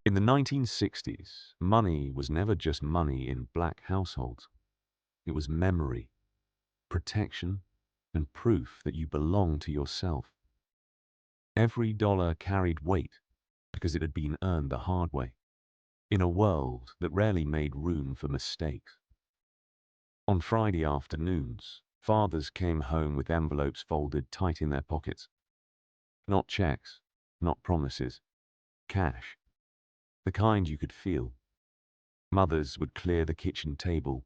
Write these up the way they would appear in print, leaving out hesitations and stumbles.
In the 1960s, money was never just money in black households. It was memory, protection, and proof that you belonged to yourself. Every dollar carried weight because it had been earned the hard way, in a world that rarely made room for mistakes. On Friday afternoons, fathers came home with envelopes folded tight in their pockets. Not checks, not promises, cash. The kind you could feel. Mothers would clear the kitchen table,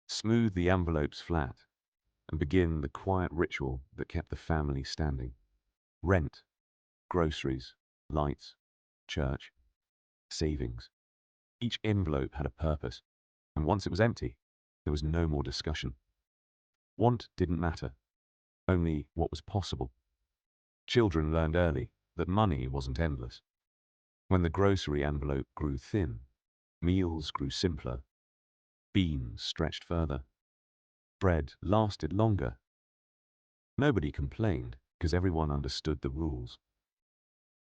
smooth the envelopes flat, and begin the quiet ritual that kept the family standing. Rent, groceries, lights, church, savings. Each envelope had a purpose, and once it was empty, there was no more discussion. Want didn't matter, only what was possible. Children learned early that money wasn't endless. When the grocery envelope grew thin, meals grew simpler, beans stretched further, bread lasted longer. Nobody complained because everyone understood the rules.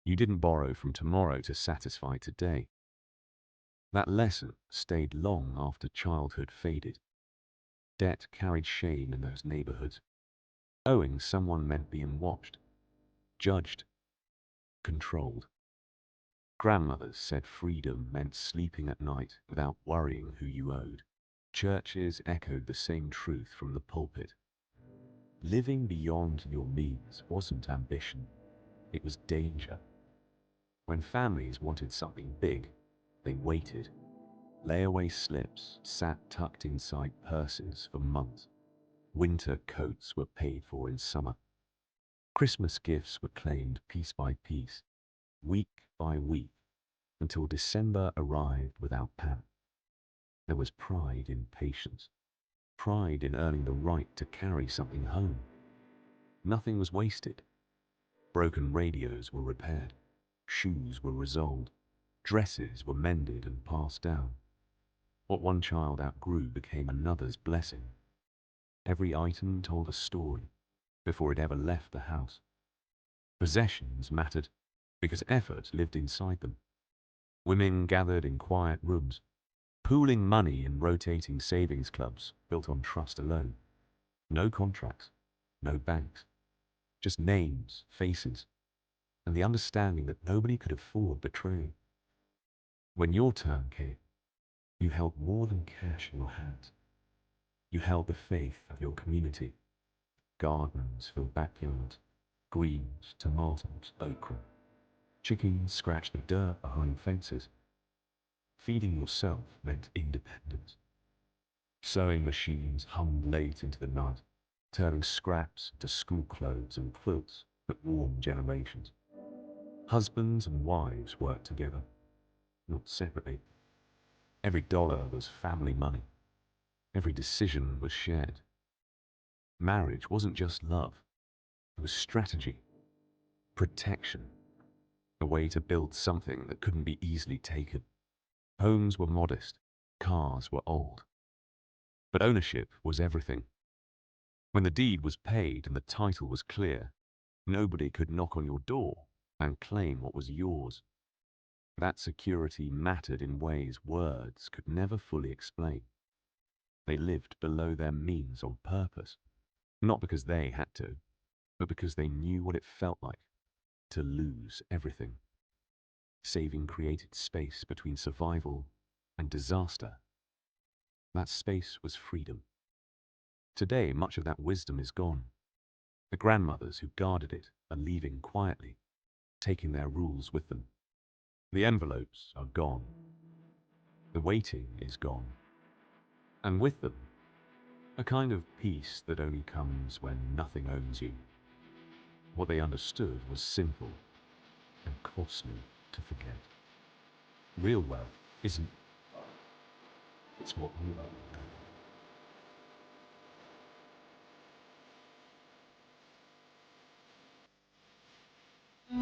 You didn't borrow from tomorrow to satisfy today. That lesson stayed long after childhood faded. Debt carried shame in those neighborhoods. Owing someone meant being watched, judged, controlled. Grandmothers said freedom meant sleeping at night without worrying who you owed. Churches echoed the same truth from the pulpit. Living beyond your means wasn't ambition, it was danger. When families wanted something big, they waited. Layaway slips sat tucked inside purses for months. Winter coats were paid for in summer. Christmas gifts were claimed piece by piece, week by week, until December arrived without panic. There was pride in patience, pride in earning the right to carry something home. Nothing was wasted. Broken radios were repaired, shoes were resoled, dresses were mended and passed down. What one child outgrew became another's blessing. Every item told a story before it ever left the house. Possessions mattered because effort lived inside them. Women gathered in quiet rooms, pooling money in rotating savings clubs built on trust alone. No contracts, no banks, just names, faces, and the understanding that nobody could afford betrayal. When your turn came, you held more than cash in your hands. You held the faith of your community. Gardens filled backyards, greens, tomatoes, okra. Chickens scratched the dirt behind fences. Feeding yourself meant independence. Sewing machines hummed late into the night, turning scraps into school clothes and quilts that warmed generations. Husbands and wives worked together, not separately. Every dollar was family money. Every decision was shared. Marriage wasn't just love. It was strategy, protection, a way to build something that couldn't be easily taken. Homes were modest, cars were old. But ownership was everything. When the deed was paid and the title was clear, nobody could knock on your door and claim what was yours. That security mattered in ways words could never fully explain. They lived below their means on purpose, not because they had to, but because they knew what it felt like to lose everything. Saving created space between survival and disaster. That space was freedom. Today, much of that wisdom is gone. The grandmothers who guarded it are leaving quietly, taking their rules with them. The envelopes are gone. The waiting is gone. And with them, a kind of peace that only comes when nothing owns you. What they understood was simple and costly to forget. Real wealth isn't. It's what